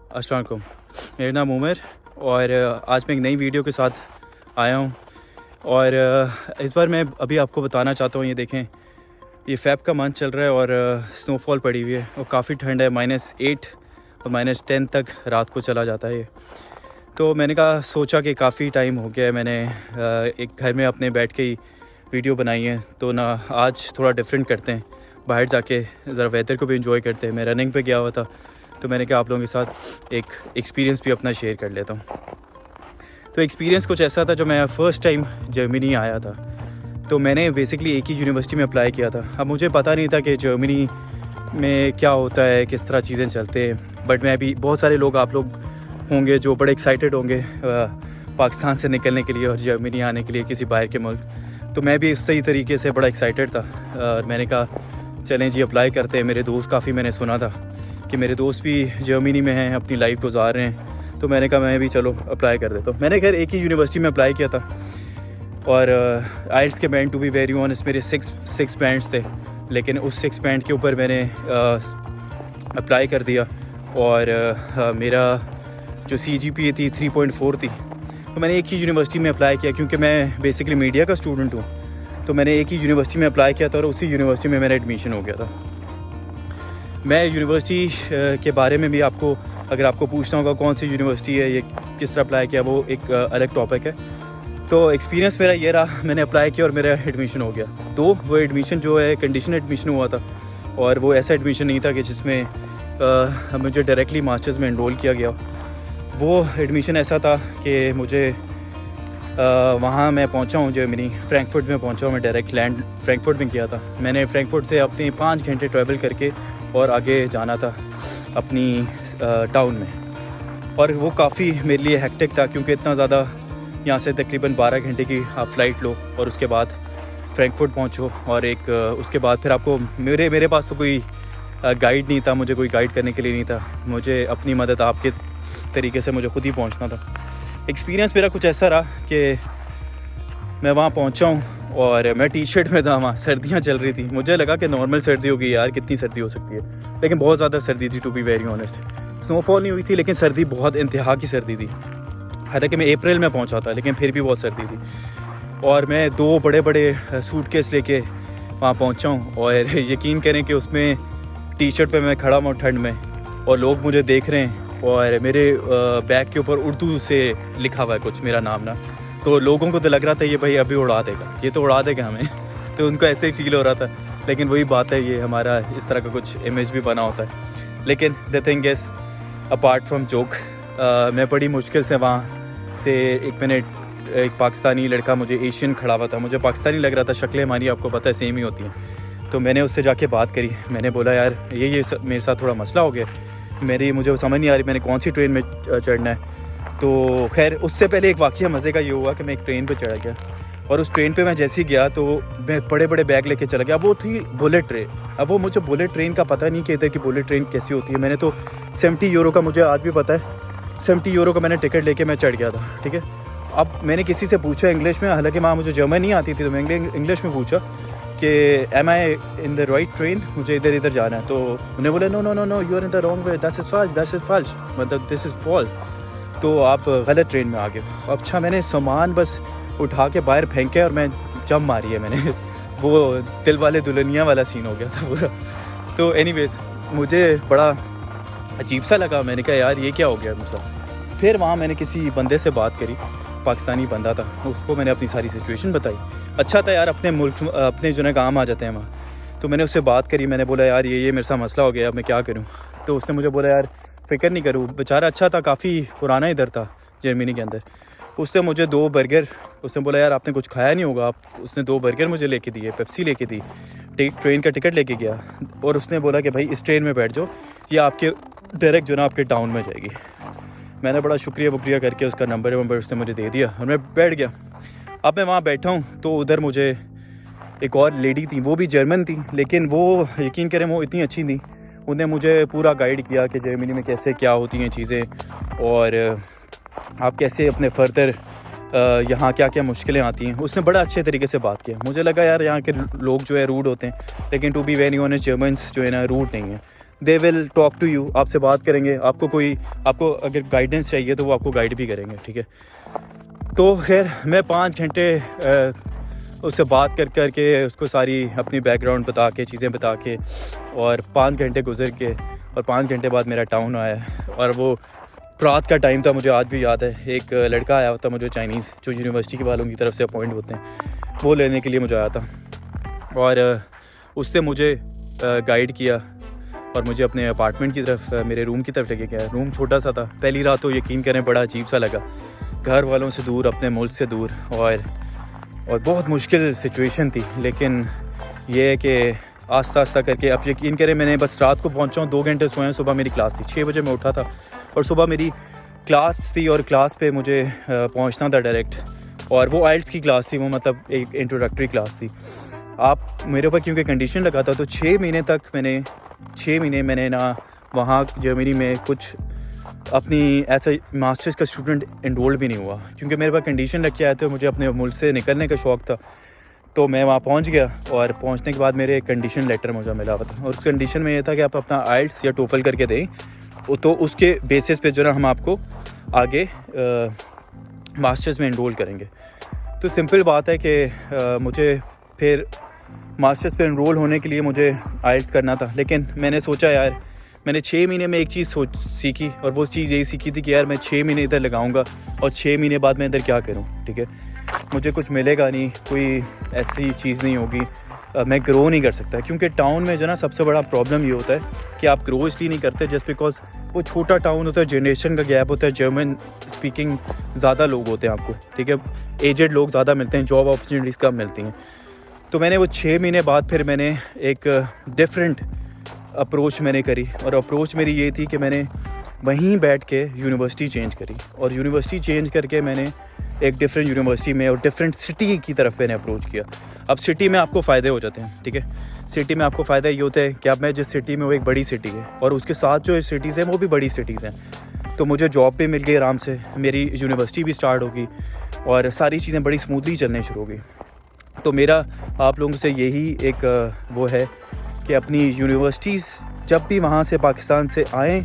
अस्सलाम वालेकुम। मेरा नाम उमर और आज मैं एक नई वीडियो के साथ आया हूँ। और इस बार मैं अभी आपको बताना चाहता हूँ, ये देखें, ये फ़ेब का मंथ चल रहा है और स्नोफॉल पड़ी हुई है और काफ़ी ठंड है। -8 और -10 तक रात को चला जाता है ये। तो मैंने सोचा कि काफ़ी टाइम हो गया है, मैंने एक घर में अपने बैठ के ही वीडियो बनाई है, तो ना आज थोड़ा डिफरेंट करते हैं, बाहर जाके ज़रा वेदर को भी इंजॉय करते हैं। मैं रनिंग पे गया हुआ था, तो मैंने कहा आप लोगों के साथ एक एक्सपीरियंस भी अपना शेयर कर लेता हूँ। तो एक्सपीरियंस कुछ ऐसा था, जो मैं फ़र्स्ट टाइम जर्मनी आया था, तो मैंने बेसिकली एक ही यूनिवर्सिटी में अप्लाई किया था। अब मुझे पता नहीं था कि जर्मनी में क्या होता है, किस तरह चीज़ें चलते हैं, बट मैं भी, बहुत सारे लोग, आप लोग होंगे जो बड़े एक्साइटेड होंगे पाकिस्तान से निकलने के लिए और जर्मनी आने के लिए किसी बाहर के मुल्क। तो मैं भी इस तरीके से बड़ा एक्साइटेड था और मैंने कहा चलें जी अप्लाई करते हैं। मेरे दोस्त काफ़ी, मैंने सुना था कि मेरे दोस्त भी जर्मनी में हैं, अपनी लाइफ गुजार रहे हैं, तो मैंने कहा मैं भी चलो अप्लाई कर देता हूँ। मैंने खैर एक ही यूनिवर्सिटी में अप्लाई किया था और आइल्स के band, to be very honest, मेरे 6 बैंड्स थे, लेकिन उस 6 बैंड के ऊपर मैंने अप्लाई कर दिया और मेरा जो CGPA थी 3.4 थी। तो मैंने एक ही यूनिवर्सिटी में अप्लाई किया, क्योंकि मैं बेसिकली मीडिया का स्टूडेंट हूँ, तो मैंने एक ही यूनिवर्सिटी में अप्लाई किया था और उसी यूनिवर्सिटी में मेरा एडमिशन हो गया था। मैं यूनिवर्सिटी के बारे में भी आपको, अगर आपको पूछना होगा कौन सी यूनिवर्सिटी है, ये किस तरह अप्लाई किया, वो एक अलग टॉपिक है। तो एक्सपीरियंस मेरा ये रहा, मैंने अप्लाई किया और मेरा एडमिशन हो गया। तो वो एडमिशन जो है कंडीशन एडमिशन हुआ था, और वो ऐसा एडमिशन नहीं था कि जिसमें मुझे डायरेक्टली मास्टर्स में एनरोल किया गया। वो एडमिशन ऐसा था कि मुझे वहाँ मैं पहुँचा हूँ जर्मनी, फ्रैंकफर्ट में पहुँचा हूँ मैं, डायरेक्ट लैंड फ्रैंकफर्ट में किया था। मैंने फ्रैंकफर्ट से अपने 5 घंटे ट्रैवल करके और आगे जाना था अपनी टाउन में, और वो काफ़ी मेरे लिए हेक्टिक था, क्योंकि इतना ज़्यादा, यहाँ से तकरीबन 12 घंटे की आप फ़्लाइट लो और उसके बाद फ्रैंकफर्ट पहुँचो, और एक उसके बाद फिर आपको, मेरे पास तो कोई गाइड नहीं था, मुझे कोई गाइड करने के लिए नहीं था, मुझे अपनी मदद आपके तरीके से मुझे खुद ही पहुँचना था। एक्सपीरियंस मेरा कुछ ऐसा रहा कि मैं वहाँ पहुँचा हूँ और मैं टी-शर्ट में था, वहाँ सर्दियाँ चल रही थी। मुझे लगा कि नॉर्मल सर्दी होगी यार, कितनी सर्दी हो सकती है, लेकिन बहुत ज़्यादा सर्दी थी, to be very honest. Snowfall नहीं हुई थी, लेकिन सर्दी बहुत इंतहा की सर्दी थी। हालांकि मैं अप्रैल में पहुँचा था, लेकिन फिर भी बहुत सर्दी थी। और मैं 2 बड़े सूटकेस लेके वहाँ पहुँचा हूँ, और यकीन करें कि उसमें टी-शर्ट पे मैं खड़ा हूँ ठंड में, और लोग मुझे देख रहे हैं, और मेरे बैग के ऊपर उर्दू से लिखा हुआ है कुछ मेरा नाम ना। तो लोगों को तो लग रहा था ये भाई अभी उड़ा देगा, ये तो उड़ा देगा हमें, तो उनको ऐसे ही फील हो रहा था। लेकिन वही बात है, ये हमारा इस तरह का कुछ इमेज भी बना होता है। लेकिन the thing is, apart from joke, मैं बड़ी मुश्किल से वहाँ से एक पाकिस्तानी लड़का, मुझे एशियन खड़ा हुआ था, मुझे पाकिस्तानी लग रहा था, शक्लें हमारी आपको पता है सेम ही होती हैं। तो मैंने उससे जाके बात करी, मैंने बोला यार ये मेरे साथ थोड़ा मसला हो गया, मुझे समझ नहीं आ रही मैंने कौन सी ट्रेन में चढ़ना है। तो खैर उससे पहले एक वाक़या मज़े का ये हुआ कि मैं एक ट्रेन पे चढ़ा गया, और उस ट्रेन पे मैं जैसे ही गया तो मैं बड़े बैग लेके चला गया। वो थी बुलेट ट्रेन। अब वो मुझे बुलेट ट्रेन का पता नहीं कि इधर की बुलेट ट्रेन कैसी होती है। मैंने तो 70 यूरो का, मुझे आज भी पता है, 70 यूरो का मैंने टिकट लेके मैं चढ़ गया था, ठीक है। अब मैंने किसी से पूछा इंग्लिश में, हालांकि वहाँ मुझे जर्मन नहीं आती थी, तो मैंने इंग्लिश में पूछा कि am I in the right train, मुझे इधर जाना है। तो उन्हें बोला no you are in the wrong way, that's is false, मतलब दिस इज़ फॉल्स, तो आप गलत ट्रेन में आ गए। अच्छा, मैंने सामान बस उठा के बाहर फेंके और मैं जम मारी है मैंने वो दिल वाले दुल्हनिया वाला सीन हो गया था पूरा। तो एनीवेज मुझे बड़ा अजीब सा लगा, मैंने कहा यार ये क्या हो गया मुझसे। फिर वहाँ मैंने किसी बंदे से बात करी, पाकिस्तानी बंदा था, उसको मैंने अपनी सारी सिचुएशन बताई। अच्छा था यार, अपने मुल्क, अपने जो है काम आ जाते हैं वहाँ। तो मैंने उससे बात करी, मैंने बोला यार ये मेरे साथ मसला हो गया, अब मैं क्या करूँ। तो उसने मुझे बोला यार फ़िक्र नहीं करूँ, बेचारा अच्छा था, काफ़ी पुराना इधर था जर्मनी के अंदर। उसने मुझे 2 बर्गर, उसने बोला यार आपने कुछ खाया नहीं होगा, उसने 2 बर्गर मुझे लेके दिए, पेप्सी लेके दी, ट्रेन का टिकट लेके गया, और उसने बोला कि भाई इस ट्रेन में बैठ जाओ, ये आपके डायरेक्ट जो ना आपके टाउन में जाएगी। मैंने बड़ा शुक्रिया करके उसका नंबर उसने मुझे दे दिया और मैं बैठ गया। अब मैं वहाँ बैठा हूँ तो उधर मुझे एक और लेडी थी, वो भी जर्मन थी, लेकिन वो यकीन करें वो इतनी अच्छी थी, उन्हें मुझे पूरा गाइड किया कि जर्मनी में कैसे क्या होती हैं चीज़ें, और आप कैसे अपने फर्दर यहाँ क्या क्या मुश्किलें आती हैं। उसने बड़ा अच्छे तरीके से बात किया। मुझे लगा यार यहाँ के लोग जो है रूड होते हैं, लेकिन to be very honest Germans जो है ना रूड नहीं है, they will talk to you, आपसे बात करेंगे, आपको अगर गाइडेंस चाहिए तो वो आपको गाइड भी करेंगे, ठीक है। तो खैर मैं 5 घंटे उससे बात करके उसको सारी अपनी बैकग्राउंड बता के, चीज़ें बता के, और 5 घंटे गुजर के, और 5 घंटे बाद मेरा टाउन आया। और वो रात का टाइम था, मुझे आज भी याद है। एक लड़का आया था मुझे, चाइनीज़, जो यूनिवर्सिटी के वालों की तरफ से अपॉइंट होते हैं, वो लेने के लिए मुझे आया था। और उसने मुझे गाइड किया और मुझे अपने अपार्टमेंट की तरफ, मेरे रूम की तरफ लेके गया। रूम छोटा सा था। पहली रात तो यकीन करें बड़ा अजीब सा लगा, घर वालों से दूर, अपने मुल्क से दूर, और बहुत मुश्किल सिचुएशन थी। लेकिन ये है कि आस्ता आस्ता करके, अब यकीन करें मैंने बस रात को पहुंचा हूँ, 2 घंटे सोए। सुबह मेरी क्लास थी, 6 बजे मैं उठा था, और सुबह मेरी क्लास थी, और क्लास पे मुझे पहुंचना था डायरेक्ट। और वो आइल्स की क्लास थी, वो मतलब एक इंट्रोडक्टरी क्लास थी। आप मेरे ऊपर क्योंकि कंडीशन लगा था, तो 6 महीने मैंने ना वहाँ जर्मनी में कुछ अपनी ऐसा मास्टर्स का स्टूडेंट एनरोल्ड भी नहीं हुआ, क्योंकि मेरे पास कंडीशन रख के आए थे। मुझे अपने मुल्क से निकलने का शौक़ था, तो मैं वहाँ पहुँच गया। और पहुँचने के बाद मेरे कंडीशन लेटर मुझे मिला हुआ था, और उस कंडीशन में ये था कि आप अपना आइल्स या टोफल करके दें, तो उसके बेसिस पे जो ना हम आपको आगे मास्टर्स में एनरोल करेंगे। तो सिंपल बात है कि मुझे फिर मास्टर्स पे एनरोल होने के लिए मुझे आइल्स करना था। लेकिन मैंने सोचा यार, मैंने 6 महीने में एक चीज़ सीखी, और वो चीज़ यही सीखी थी कि यार मैं 6 महीने इधर लगाऊंगा, और 6 महीने बाद मैं इधर क्या करूं, ठीक है। मुझे कुछ मिलेगा नहीं, कोई ऐसी चीज़ नहीं होगी, मैं ग्रो नहीं कर सकता। क्योंकि टाउन में जो ना सबसे बड़ा प्रॉब्लम ये होता है कि आप ग्रो इसलिए नहीं करते जस्ट बिकॉज वो छोटा टाउन होता है, जनरेशन का गैप होता है, जर्मन स्पीकिंग ज़्यादा लोग होते हैं आपको, ठीक है, एजेड लोग ज़्यादा मिलते हैं, जॉब अपॉर्चुनिटीज़ कम मिलती हैं। तो मैंने वो 6 महीने बाद फिर मैंने एक डिफरेंट अप्रोच मैंने करी, और अप्रोच मेरी ये थी कि मैंने वहीं बैठ के यूनिवर्सिटी चेंज करी, और यूनिवर्सिटी चेंज करके मैंने एक डिफरेंट यूनिवर्सिटी में और डिफरेंट सिटी की तरफ मैंने अप्रोच किया। अब सिटी में आपको फ़ायदे हो जाते हैं, ठीक है। सिटी में आपको फ़ायदा ये होता है कि अब मैं जिस सिटी में, वो एक बड़ी सिटी है, और उसके साथ जो सिटीज़ हैं वो भी बड़ी सिटीज़ हैं, तो मुझे जॉब भी मिल गई आराम से, मेरी यूनिवर्सिटी भी स्टार्ट होगी, और सारी चीज़ें बड़ी स्मूथली चलने शुरू हो गई। तो मेरा आप लोगों से यही एक वो है कि अपनी यूनिवर्सिटीज़ जब भी वहाँ से पाकिस्तान से आएँ,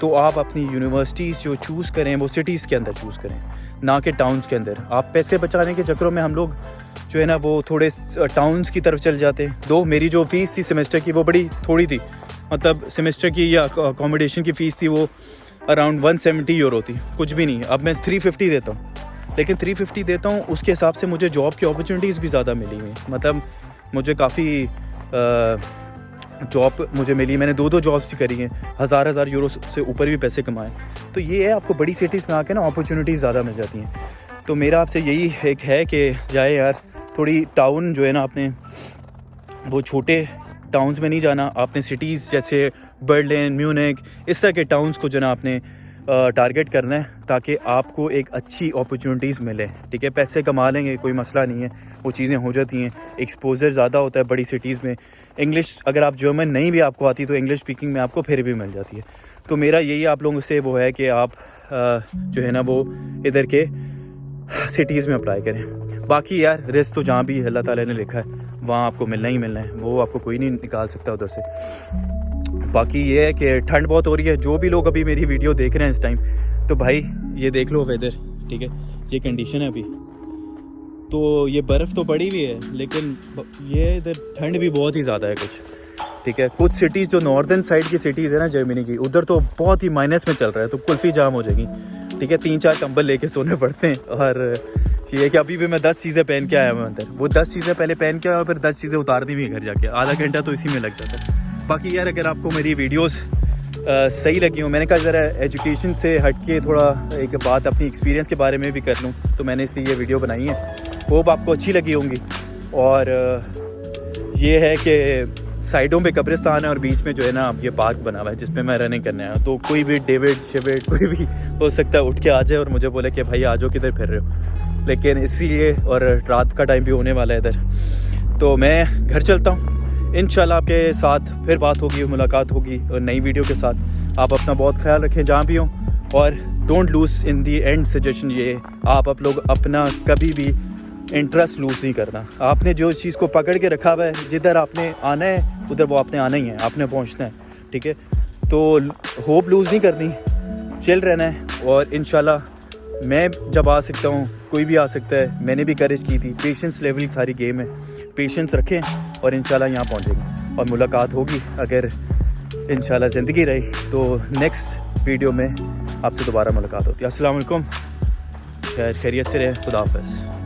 तो आप अपनी यूनिवर्सिटीज़ जो चूज़ करें वो सिटीज़ के अंदर चूज़ करें, ना कि टाउन्स के अंदर। आप पैसे बचाने के चक्करों में हम लोग जो है ना वो थोड़े टाउन्स की तरफ चल जाते हैं। दो मेरी जो फ़ीस थी सेमेस्टर की वो बड़ी थोड़ी थी, मतलब सेमेस्टर की या अकोमोडेशन की फ़ीस थी वो अराउंड 170 यूरो थी, कुछ भी नहीं। अब मैं 350 देता हूँ, लेकिन 350 देता हूँ उसके हिसाब से मुझे जॉब की अपॉर्चुनिटीज़ भी ज़्यादा मिली हुई, मतलब मुझे काफ़ी जॉब मुझे मिली। मैंने 2 जॉब्स भी करी हैं, 1000 यूरो से ऊपर भी पैसे कमाए। तो ये है, आपको बड़ी सिटीज़ में आके ना अपॉर्चुनिटीज़ ज़्यादा मिल जाती हैं। तो मेरा आपसे यही एक है कि जाए यार, थोड़ी टाउन जो है ना, आपने वो छोटे टाउन्स में नहीं जाना, आपने सिटीज़ जैसे बर्लिन, म्यूनिक, इस तरह के टाउन्स को जो ना आपने टारगेट करना है, ताकि आपको एक अच्छी अपॉर्चुनिटीज़ मिले, ठीक है। पैसे कमा लेंगे, कोई मसला नहीं है, वो चीज़ें हो जाती हैं। एक्सपोजर ज़्यादा होता है बड़ी सिटीज़ में। इंग्लिश अगर आप जर्मन नहीं भी आपको आती, तो इंग्लिश स्पीकिंग में आपको फिर भी मिल जाती है। तो मेरा यही आप लोगों से वो है कि आप जो है ना वो इधर के सिटीज़ में अप्लाई करें। बाकी यार रिस्क तो जहाँ भी अल्लाह ताला ने लिखा है वहाँ आपको मिलना ही मिलना है, वो आपको कोई नहीं निकाल सकता उधर से। बाकी ये है कि ठंड बहुत हो रही है। जो भी लोग अभी मेरी वीडियो देख रहे हैं इस टाइम, तो भाई ये देख लो वेदर, ठीक है, ये कंडीशन है अभी। तो ये बर्फ़ तो पड़ी हुई है, लेकिन ये इधर ठंड भी बहुत ही ज़्यादा है कुछ, ठीक है। कुछ सिटीज़ जो नॉर्दर्न साइड की सिटीज़ है ना जर्मनी की, उधर तो बहुत ही माइनस में चल रहा है, तो कुल्फ़ी जाम हो जाएगी, ठीक है। 3-4 कंबल लेके सोने पड़ते हैं। और ये है कि अभी भी मैं 10 चीज़ें पहन के आया हूँ अंदर, वो 10 चीज़ें पहले पहन के आया और फिर 10 चीज़ें उतार दी भी घर जाके, आधा घंटा तो इसी में लग जाता है। बाकी यार अगर आपको मेरी वीडियोस सही लगी हो, मैंने कहा ज़रा एजुकेशन से हट के थोड़ा एक बात अपनी एक्सपीरियंस के बारे में भी कर लूँ, तो मैंने इसलिए ये वीडियो बनाई है। होप आपको अच्छी लगी होंगी। और ये है कि साइडों पे कब्रिस्तान है और बीच में जो है ना ये पार्क बना हुआ है जिसमें मैं रनिंग करने आया। तो कोई भी डेविड शेविड कोई भी हो सकता है उठ के आ जाए और मुझे बोले कि भाई आ जाओ, किधर फिर रहे हो। लेकिन इसीलिए, और रात का टाइम भी होने वाला है इधर, तो मैं घर चलता हूँ। इंशाल्लाह आपके साथ फिर बात होगी, मुलाकात होगी और नई वीडियो के साथ। आप अपना बहुत ख्याल रखें जहाँ भी हों, और don't lose in the and suggestion ये, आप लोग अपना कभी भी इंटरेस्ट लूज़ नहीं करना। आपने जो चीज़ को पकड़ के रखा हुआ है, जिधर आपने आना है उधर वो आपने आना ही है, आपने पहुंचना है। ठीक है। तो होप लूज़ नहीं करनी, चिल रहना है और इंशाल्लाह मैं जब आ सकता हूँ कोई भी आ सकता है। मैंने भी करेज की थी, पेशेंस लेवल सारी गेम है, पेशेंस रखें और इंशाल्लाह यहाँ पहुँचेंगे और मुलाकात होगी। अगर इंशाल्लाह ज़िंदगी रही तो नेक्स्ट वीडियो में आपसे दोबारा मुलाकात होती है। अस्सलाम वालेकुम, खैरियत से रहे, खुदा हाफ़िज़।